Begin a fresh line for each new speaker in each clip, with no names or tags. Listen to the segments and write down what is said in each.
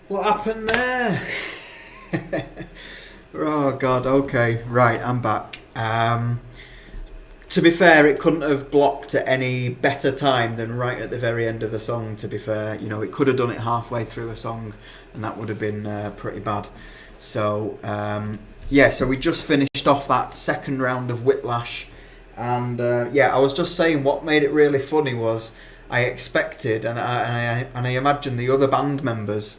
What happened there? Oh God, okay, right, I'm back. To be fair, it couldn't have blocked at any better time than right at the very end of the song, to be fair. You know, it could have done it halfway through a song and that would have been pretty bad. So, yeah, so we just finished off that second round of Whiplash. And yeah, I was just saying what made it really funny was I expected, and I imagine the other band members,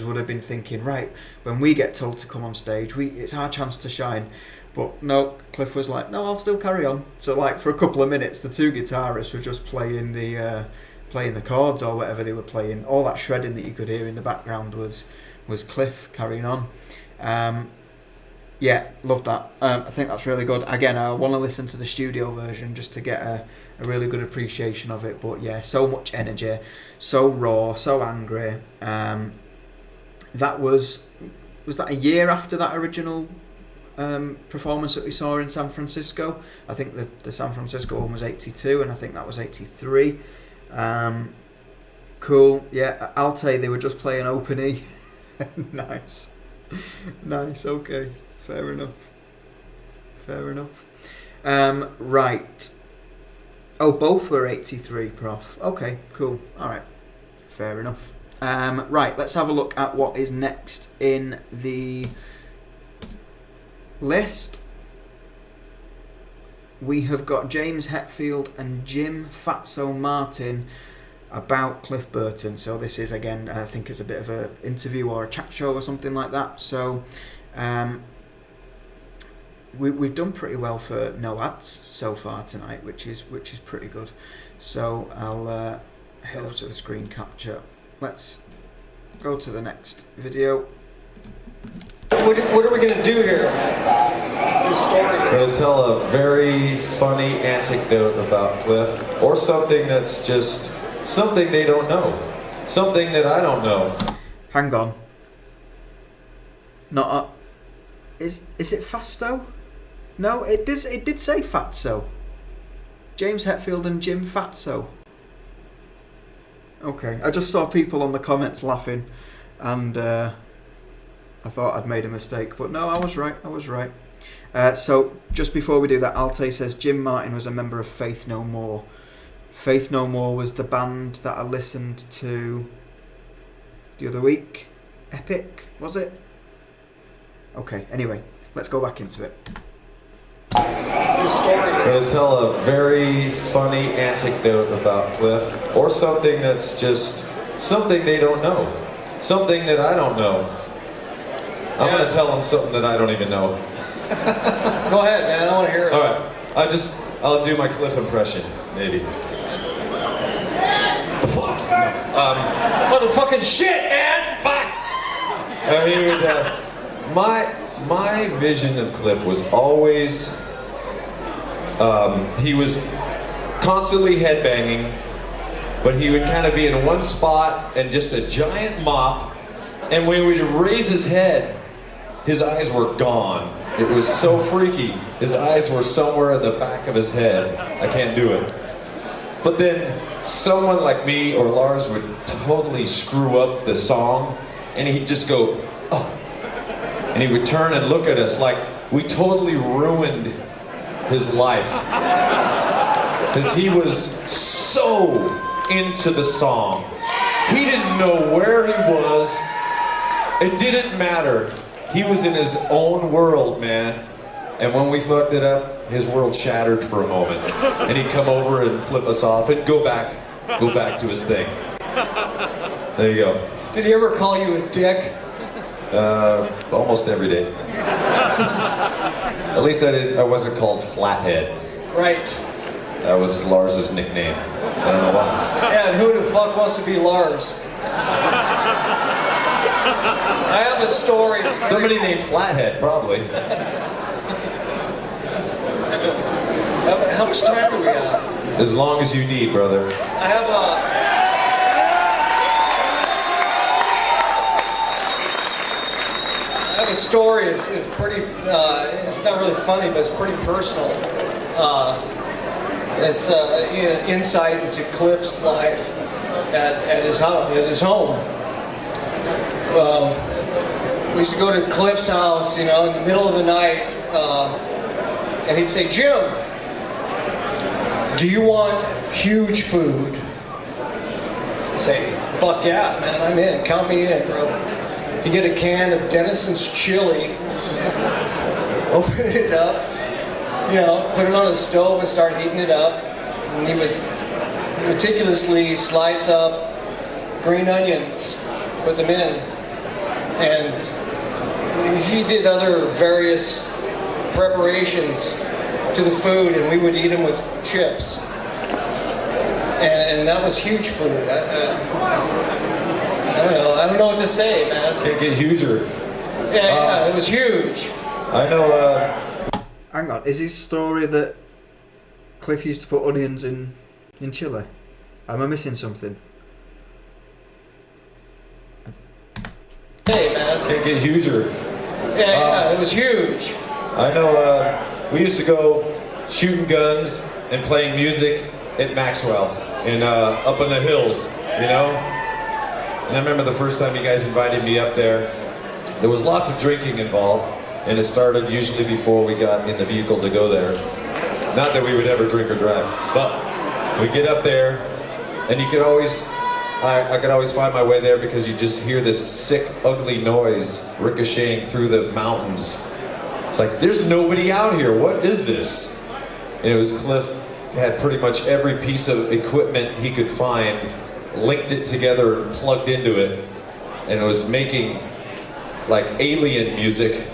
would have been thinking, right, when we get told to come on stage, it's our chance to shine. But no, Cliff was like, no, I'll still carry on. So like for a couple of minutes, the two guitarists were just playing the chords or whatever they were playing. All that shredding that you could hear in the background was Cliff carrying on. Yeah, love that. I think that's really good. Again, I want to listen to the studio version just to get a really good appreciation of it. But yeah, so much energy, so raw, so angry. That was that a year after that original performance that we saw in San Francisco? I think the San Francisco one was 82 and I think that was 83. Cool. Yeah, Alte, they were just playing Open E. Nice, okay. Fair enough. Right. Oh, both were 83, Prof. Okay, cool. Alright. Fair enough. Right, let's have a look at what is next in the list. We have got James Hetfield and Jim Fatso Martin about Cliff Burton. So this is, again, I think it's a bit of an interview or a chat show or something like that. So, we've done pretty well for no ads so far tonight, which is pretty good. So I'll head over to the screen capture. Let's go to the next video.
What are we going to do here? The story.
We're going to tell a very funny anecdote about Cliff, or something that's just something they don't know, something that I don't know.
Hang on. Not is it Fasto? No, it did say Fatso. James Hetfield and Jim Fatso. Okay, I just saw people on the comments laughing, and I thought I'd made a mistake, but no, I was right. So just before we do that, Alte says Jim Martin was a member of Faith No More. Faith No More was the band that I listened to the other week. Epic, was it? Okay, anyway, let's go back into it.
We're going to tell a very funny anecdote about Cliff, or something that's just something they don't know, something that I don't know. I'm going to tell them something that I don't even know.
Go ahead, man. I want to hear it.
All right. I'll do my Cliff impression, maybe.
Motherfucking shit, man! Fuck!
My vision of Cliff was always, he was constantly headbanging, but he would kind of be in one spot and just a giant mop, and when we would raise his head, his eyes were gone. It was so freaky. His eyes were somewhere in the back of his head. I can't do it. But then someone like me or Lars would totally screw up the song, and he'd just go, oh. And he would turn and look at us like we totally ruined his life. Because he was so into the song. He didn't know where he was. It didn't matter. He was in his own world, man. And when we fucked it up, his world shattered for a moment. And he'd come over and flip us off and go back to his thing. There you go.
Did he ever call you a dick?
Almost every day. At least I wasn't called Flathead.
Right.
That was Lars's nickname. I don't know why.
Yeah, and who the fuck wants to be Lars? I have a story.
Somebody named Flathead, probably.
How much time do we have?
As long as you need, brother.
I have a story. It's pretty. It's not really funny, but it's pretty personal. It's insight into Cliff's life. at his house, at his home. We used to go to Cliff's house, you know, in the middle of the night, and he'd say, "Jim, do you want huge food?" I'd say, "Fuck yeah, man, I'm in. Count me in, bro." You get a can of Denison's chili, open it up, you know, put it on the stove and start heating it up, and he would meticulously slice up green onions, put them in, and he did other various preparations to the food, and we would eat them with chips, and that was huge food. I don't know what to say, man.
Can't get huger.
Yeah, it was huge.
I know.
Hang on, is his story that Cliff used to put onions in chili? Am I missing something?
Hey, man.
Can't get huger.
Yeah, it was huge.
I know. We used to go shooting guns and playing music at Maxwell and up in the hills, you know. And I remember the first time you guys invited me up there. There was lots of drinking involved, and it started usually before we got in the vehicle to go there. Not that we would ever drink or drive, but we get up there, and you could always, I could always find my way there because you just hear this sick, ugly noise ricocheting through the mountains. It's like, there's nobody out here. What is this? And it was Cliff had pretty much every piece of equipment he could find, linked it together and plugged into it, and it was making like alien music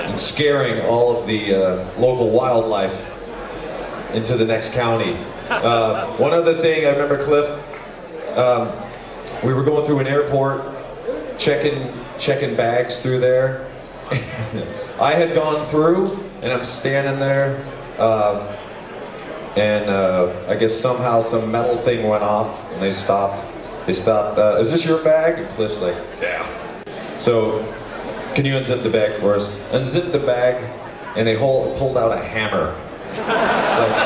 and scaring all of the local wildlife into the next county. One other thing I remember, Cliff, we were going through an airport, checking bags through there. I had gone through, and I'm standing there, and I guess somehow some metal thing went off, and they stopped. Is this your bag? And Cliff's like, yeah. So, can you unzip the bag for us? Unzip the bag, and they pulled out a hammer. It's like,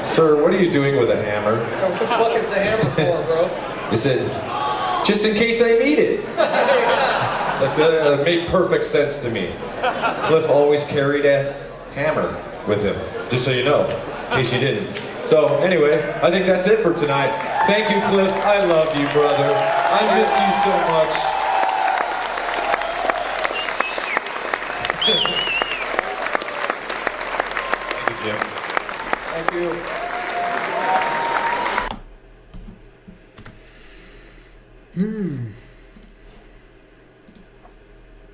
sir, what are you doing with a hammer?
What the fuck is the hammer for, bro?
He said, just in case I need it. Like, that made perfect sense to me. Cliff always carried a hammer with him, just so you know, in case you didn't. So, anyway, I think that's it for tonight. Thank you, Cliff. I love you, brother. I miss you so much. Thank you, Jim.
Thank you.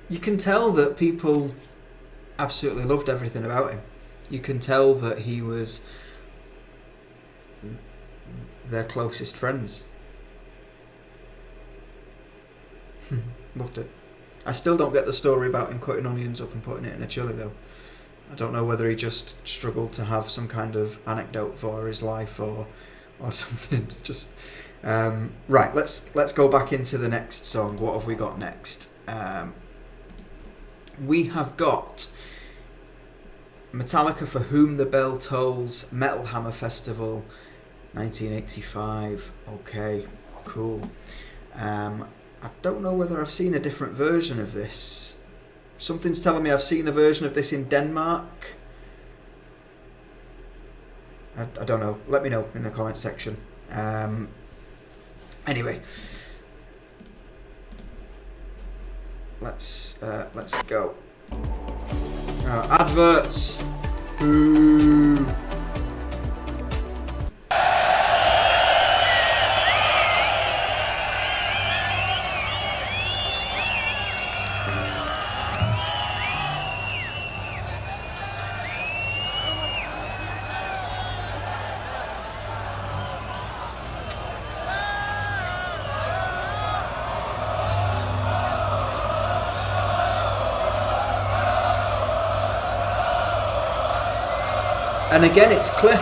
You can tell that people absolutely loved everything about him. You can tell that he was their closest friends. Loved it. I still don't get the story about him cutting onions up and putting it in a chili, though. I don't know whether he just struggled to have some kind of anecdote for his life or something. Just right. Let's go back into the next song. What have we got next? We have got Metallica, For Whom the Bell Tolls, Metal Hammer Festival, 1985. Okay, cool. I don't know whether I've seen a different version of this. Something's telling me I've seen a version of this in Denmark. I don't know. Let me know in the comments section. Anyway, let's go. Adverts. Ooh. And again, it's Cliff.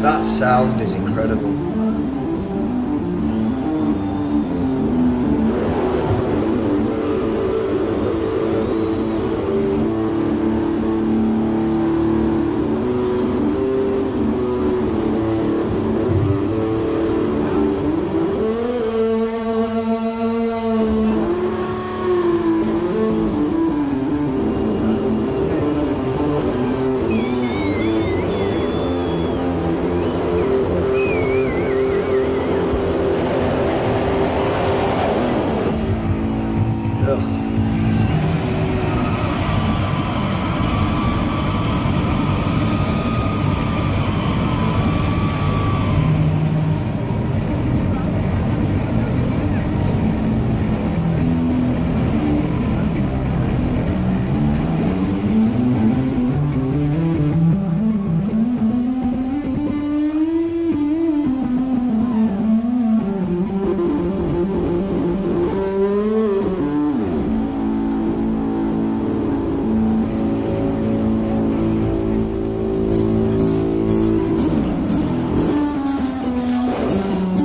That sound is incredible.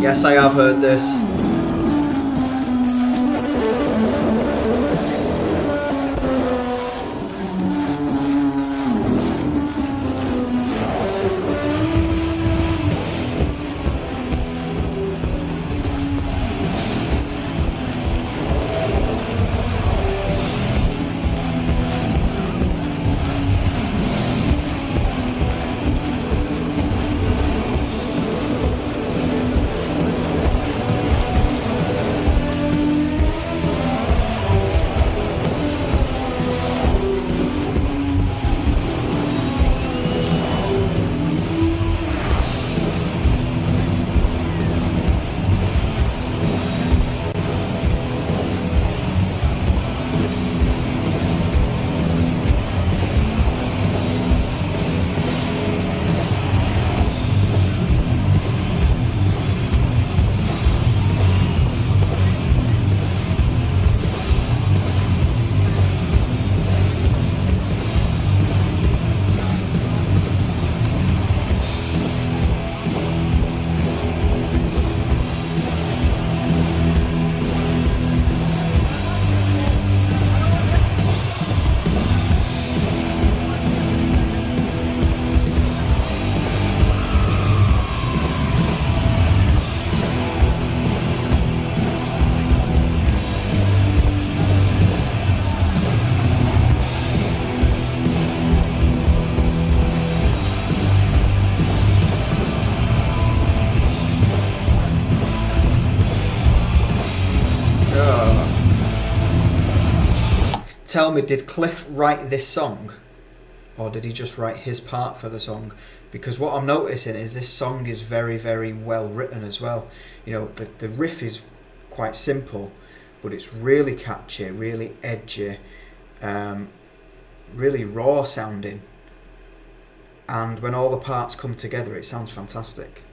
Yes, I have heard this. Tell me, did Cliff write this song? Or did he just write his part for the song? Because what I'm noticing is this song is very, very well written as well. You know, the riff is quite simple, but it's really catchy, really edgy, really raw sounding. And when all the parts come together, it sounds fantastic.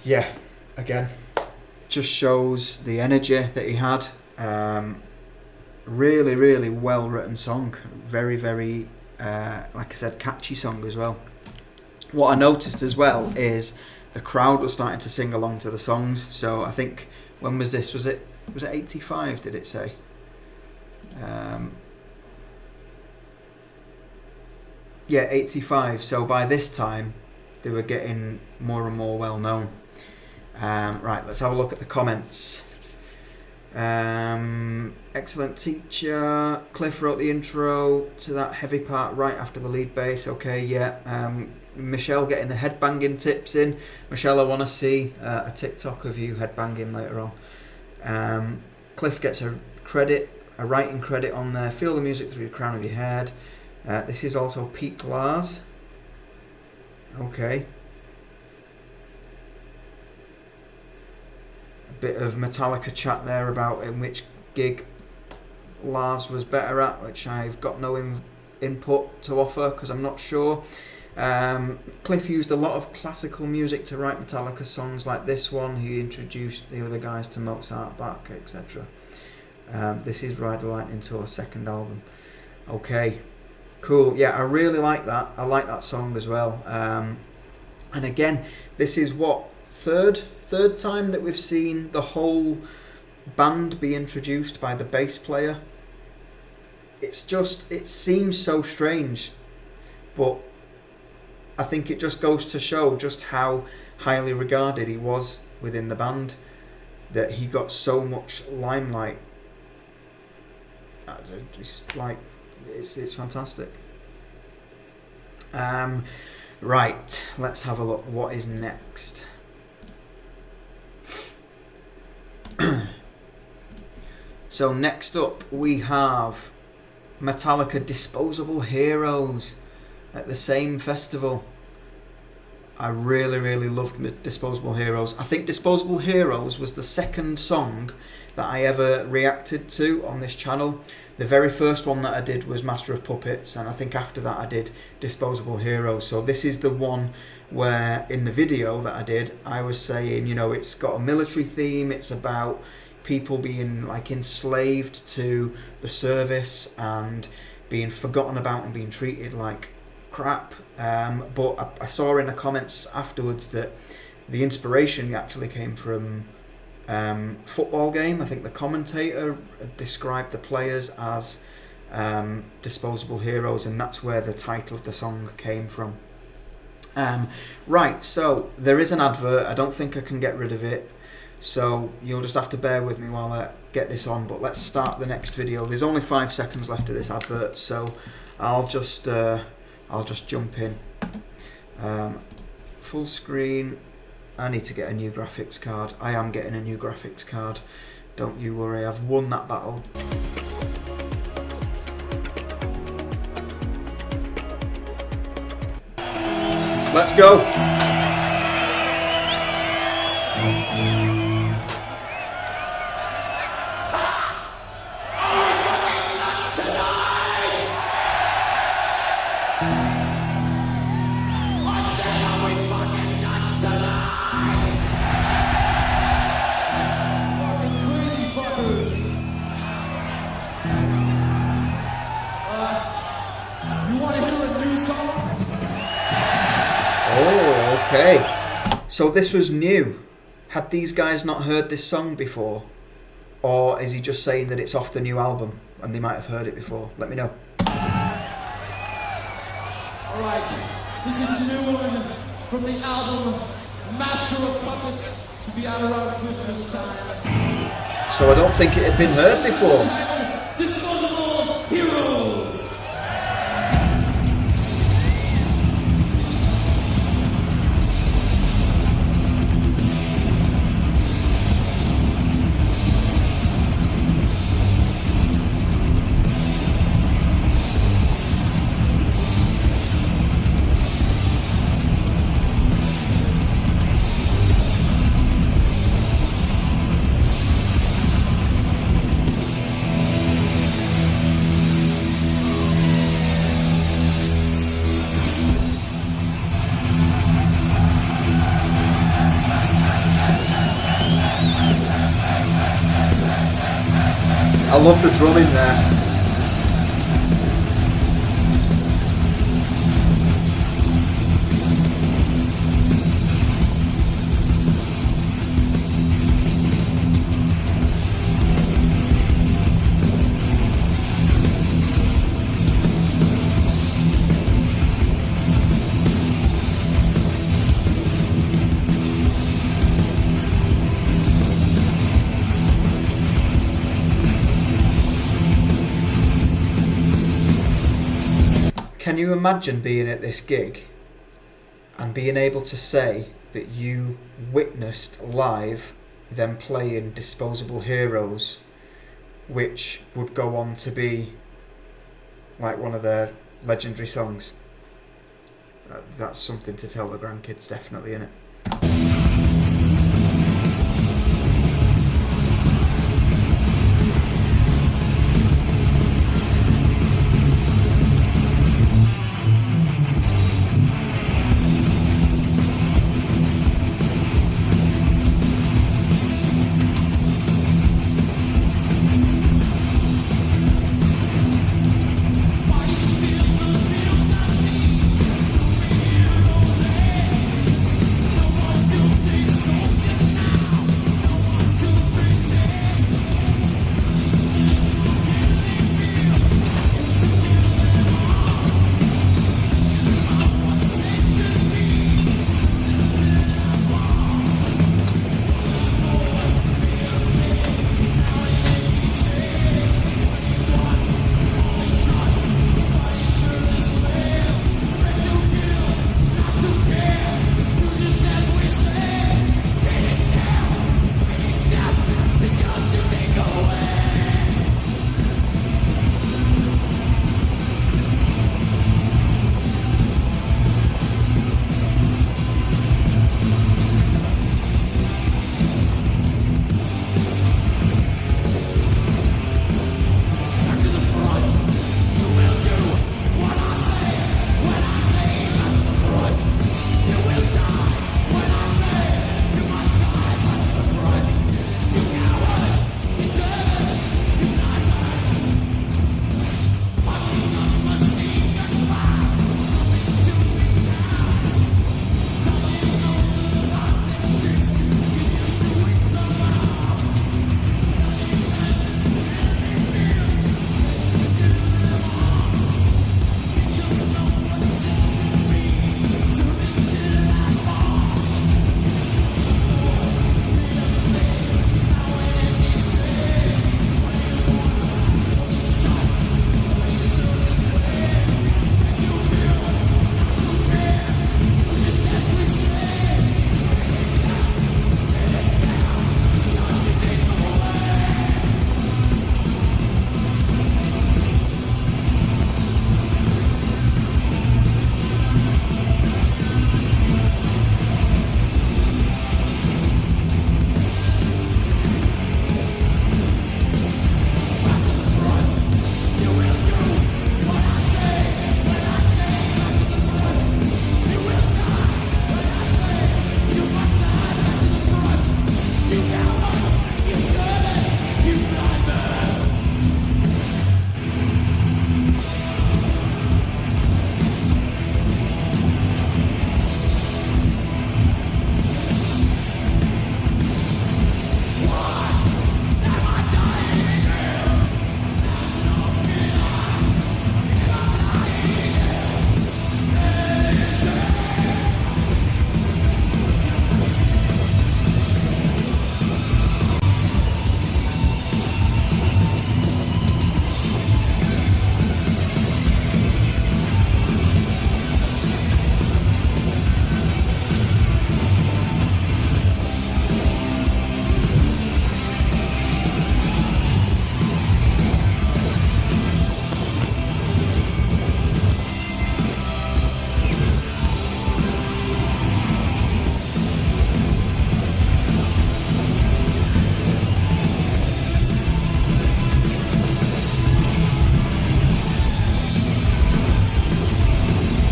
yeah, again, just shows the energy that he had. Really, really well written song. Very, very, like I said, catchy song as well. What I noticed as well is the crowd was starting to sing along to the songs. So I think, when was this? Was it 85? Did it say? Yeah, 85. So by this time, they were getting more and more well known. Right, let's have a look at the comments. Excellent teacher. Cliff wrote the intro to that heavy part right after the lead bass. Okay, yeah. Michelle getting the headbanging tips in. Michelle, I want to see a TikTok of you headbanging later on. Cliff gets a writing credit on there. Feel the music through the crown of your head. This is also Pete Lars. Okay. A bit of Metallica chat there about in which gig Lars was better at, which I've got no input to offer because I'm not sure. Cliff used a lot of classical music to write Metallica songs like this one. He introduced the other guys to Mozart, Bach, etc. This is Ride the Lightning Tour's second album. Okay, cool. Yeah, I really like that. I like that song as well. And again, this is what, third time that we've seen the whole band be introduced by the bass player. It seems so strange, but I think it just goes to show just how highly regarded he was within the band, that he got so much limelight. It's fantastic. Right, let's have a look. What is next? So next up we have Metallica Disposable Heroes at the same festival. I really, really loved Disposable Heroes. I think Disposable Heroes was the second song that I ever reacted to on this channel. The very first one that I did was Master of Puppets, and I think after that I did Disposable Heroes. So this is the one where in the video that I did, I was saying, you know, it's got a military theme, it's about people being like enslaved to the service and being forgotten about and being treated like crap. But I saw in the comments afterwards that the inspiration actually came from football game. I think the commentator described the players as disposable heroes, and that's where the title of the song came from. Right, so there is an advert. I don't think I can get rid of it, so you'll just have to bear with me while I get this on. But let's start the next video. There's only 5 seconds left of this advert, so I'll just jump in. Full screen. I need to get a new graphics card. I am getting a new graphics card. Don't you worry, I've won that battle. Let's go. Okay, so this was new. Had these guys not heard this song before? Or is he just saying that it's off the new album and they might have heard it before? Let me know.
Alright, this is a new one from the album Master of Puppets. Should be out around Christmas time.
So I don't think it had been heard before.
Disposable Heroes.
I love the drumming there. Can you imagine being at this gig and being able to say that you witnessed live them playing Disposable Heroes, which would go on to be like one of their legendary songs? That's something to tell the grandkids, definitely, innit?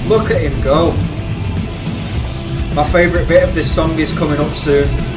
Look at him go. My favourite bit of this song is coming up soon.